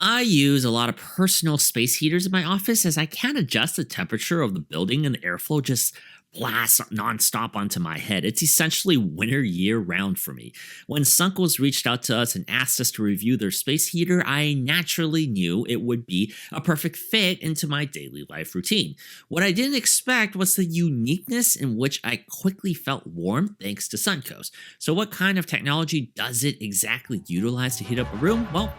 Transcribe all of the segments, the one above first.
I use a lot of personal space heaters in my office as I can't adjust the temperature of the building and the airflow just blasts nonstop onto my head. It's essentially winter year round for me. When SUNKOS reached out to us and asked us to review their space heater, I naturally knew it would be a perfect fit into my daily life routine. What I didn't expect was the uniqueness in which I quickly felt warm thanks to SUNKOS. So what kind of technology does it exactly utilize to heat up a room? Well,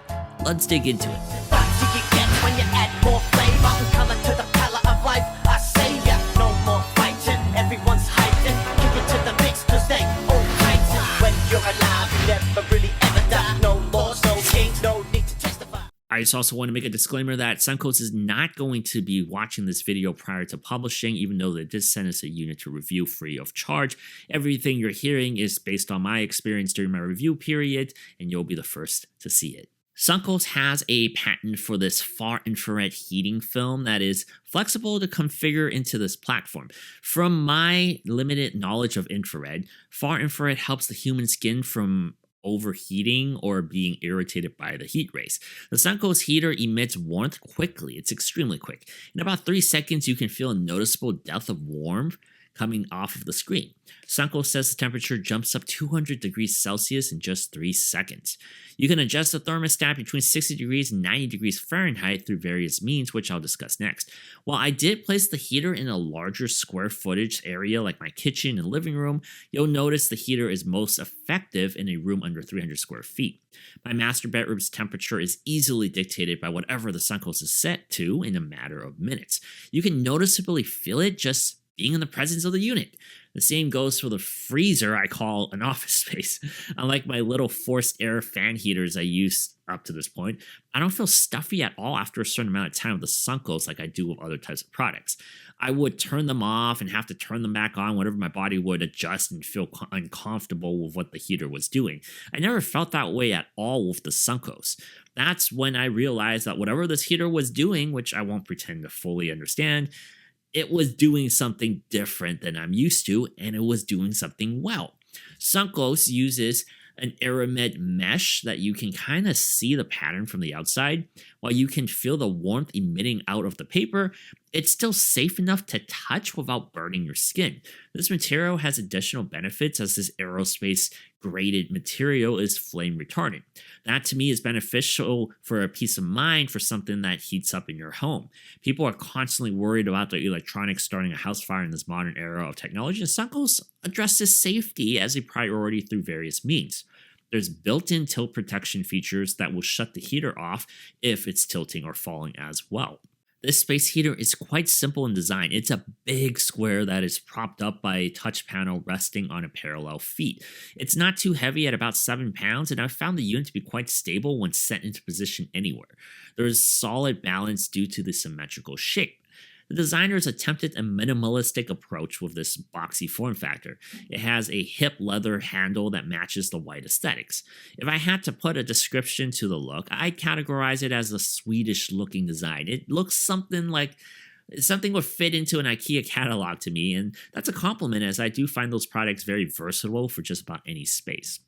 let's dig into it. What do you get when you add more flavor and color to the palette of life? I say ya, no more fighting, everyone's hyping. Kick it to the mix cause they all fighting. When you're alive, you never really ever die. No laws, no kings, no need to testify. I just also want to make a disclaimer that SUNKOS is not going to be watching this video prior to publishing, even though they did send us a unit to review free of charge. Everything you're hearing is based on my experience during my review period, and you'll be the first to see it. SUNKOS has a patent for this far infrared heating film that is flexible to configure into this platform. From my limited knowledge of infrared, far infrared helps the human skin from overheating or being irritated by the heat rays. The SUNKOS heater emits warmth quickly. It's extremely quick. In about 3 seconds, you can feel a noticeable depth of warmth coming off of the screen. SUNKOS says the temperature jumps up 200 degrees Celsius in just 3 seconds. You can adjust the thermostat between 60 degrees and 90 degrees Fahrenheit through various means, which I'll discuss next. While I did place the heater in a larger square footage area like my kitchen and living room, you'll notice the heater is most effective in a room under 300 square feet. My master bedroom's temperature is easily dictated by whatever the SUNKOS is set to in a matter of minutes. You can noticeably feel it just being in the presence of the unit. The same goes for the freezer I call an office space. Unlike my little forced air fan heaters I used up to this point, I don't feel stuffy at all after a certain amount of time with the SUNKOS like I do with other types of products. I would turn them off and have to turn them back on whenever my body would adjust and feel uncomfortable with what the heater was doing. I never felt that way at all with the SUNKOS. That's when I realized that whatever this heater was doing, which I won't pretend to fully understand, it was doing something different than I'm used to, and it was doing something well. SUNKOS uses an aramid mesh that you can kind of see the pattern from the outside. While you can feel the warmth emitting out of the paper, it's still safe enough to touch without burning your skin. This material has additional benefits as this aerospace graded material is flame retardant. That to me is beneficial for a peace of mind for something that heats up in your home. People are constantly worried about their electronics starting a house fire in this modern era of technology, and SUNKOS addresses safety as a priority through various means. There's built-in tilt protection features that will shut the heater off if it's tilting or falling as well. This space heater is quite simple in design. It's a big square that is propped up by a touch panel resting on a parallel feet. It's not too heavy at about 7 pounds, and I've found the unit to be quite stable when set into position anywhere. There is solid balance due to the symmetrical shape. The designers attempted a minimalistic approach with this boxy form factor. It has a hip leather handle that matches the white aesthetics. If I had to put a description to the look, I'd categorize it as a Swedish looking design. It looks something would fit into an IKEA catalog to me, and that's a compliment as I do find those products very versatile for just about any space.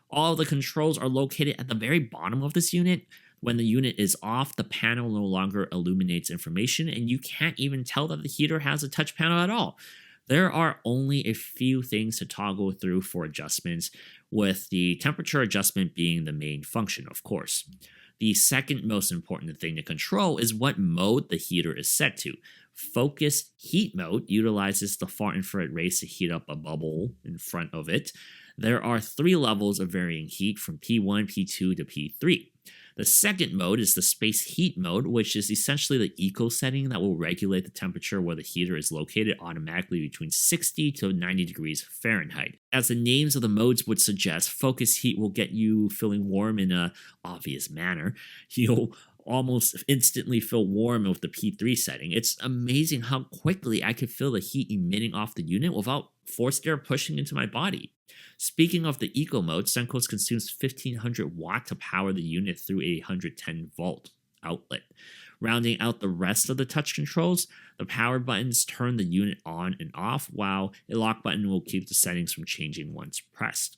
All of the controls are located at the very bottom of this unit. When the unit is off, the panel no longer illuminates information, and you can't even tell that the heater has a touch panel at all. There are only a few things to toggle through for adjustments, with the temperature adjustment being the main function, of course. The second most important thing to control is what mode the heater is set to. Focused heat mode utilizes the far infrared rays to heat up a bubble in front of it. There are 3 levels of varying heat from P1, P2 to P3. The second mode is the space heat mode, which is essentially the eco setting that will regulate the temperature where the heater is located automatically between 60 to 90 degrees Fahrenheit. As the names of the modes would suggest, focus heat will get you feeling warm in an obvious manner. You'll almost instantly feel warm with the P3 setting. It's amazing how quickly I could feel the heat emitting off the unit without forced air pushing into my body. Speaking of the eco mode, SUNKOS consumes 1500 watt to power the unit through a 110 volt outlet. Rounding out the rest of the touch controls, the power buttons turn the unit on and off, while a lock button will keep the settings from changing once pressed.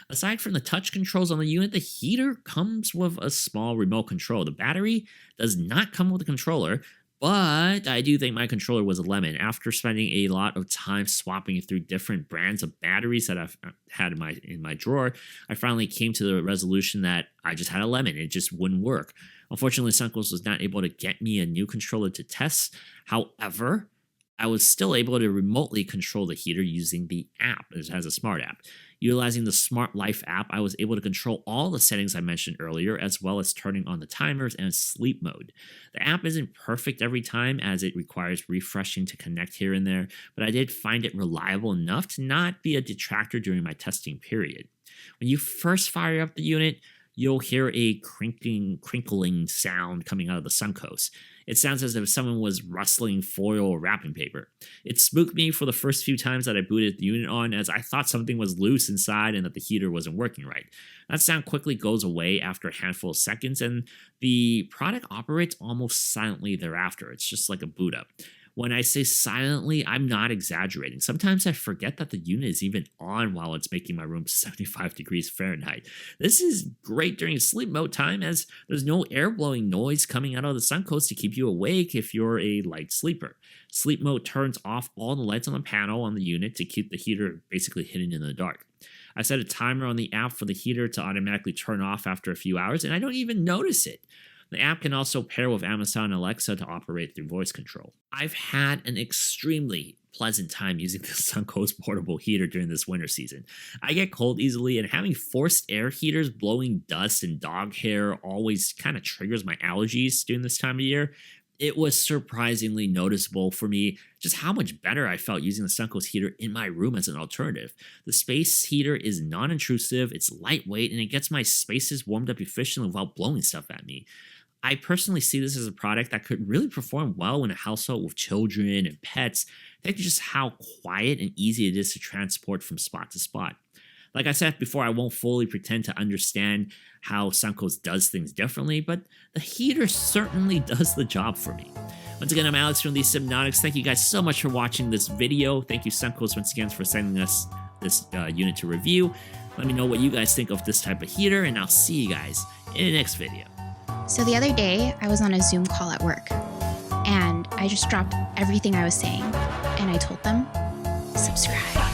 Aside from the touch controls on the unit, the heater comes with a small remote control. The battery does not come with a controller, but I do think my controller was a lemon. After spending a lot of time swapping through different brands of batteries that I've had in my drawer, I finally came to the resolution that I just had a lemon. It just wouldn't work. Unfortunately, SUNKOS was not able to get me a new controller to test. However, I was still able to remotely control the heater using the app. It has a smart app. Utilizing the Smart Life app, I was able to control all the settings I mentioned earlier, as well as turning on the timers and sleep mode. The app isn't perfect every time, as it requires refreshing to connect here and there, but I did find it reliable enough to not be a detractor during my testing period. When you first fire up the unit, you'll hear a crinkling sound coming out of the SUNKOS. It sounds as if someone was rustling foil or wrapping paper. It spooked me for the first few times that I booted the unit on, as I thought something was loose inside and that the heater wasn't working right. That sound quickly goes away after a handful of seconds, and the product operates almost silently thereafter. It's just like a boot up. When I say silently, I'm not exaggerating. Sometimes I forget that the unit is even on while it's making my room 75 degrees Fahrenheit. This is great during sleep mode time, as there's no air blowing noise coming out of the SUNKOS to keep you awake if you're a light sleeper. Sleep mode turns off all the lights on the panel on the unit to keep the heater basically hidden in the dark. I set a timer on the app for the heater to automatically turn off after a few hours, and I don't even notice it. The app can also pair with Amazon Alexa to operate through voice control. I've had an extremely pleasant time using the SUNKOS portable heater during this winter season. I get cold easily, and having forced air heaters blowing dust and dog hair always kind of triggers my allergies during this time of year. It was surprisingly noticeable for me just how much better I felt using the SUNKOS heater in my room as an alternative. The space heater is non-intrusive, it's lightweight, and it gets my spaces warmed up efficiently without blowing stuff at me. I personally see this as a product that could really perform well in a household with children and pets. Thanks to just how quiet and easy it is to transport from spot to spot. Like I said before, I won't fully pretend to understand how SUNKOS does things differently, but the heater certainly does the job for me. Once again, I'm Alex from the Sypnotix. Thank you guys so much for watching this video. Thank you, SUNKOS, once again for sending us this unit to review. Let me know what you guys think of this type of heater, and I'll see you guys in the next video. So the other day, I was on a Zoom call at work, and I just dropped everything I was saying, and I told them, subscribe.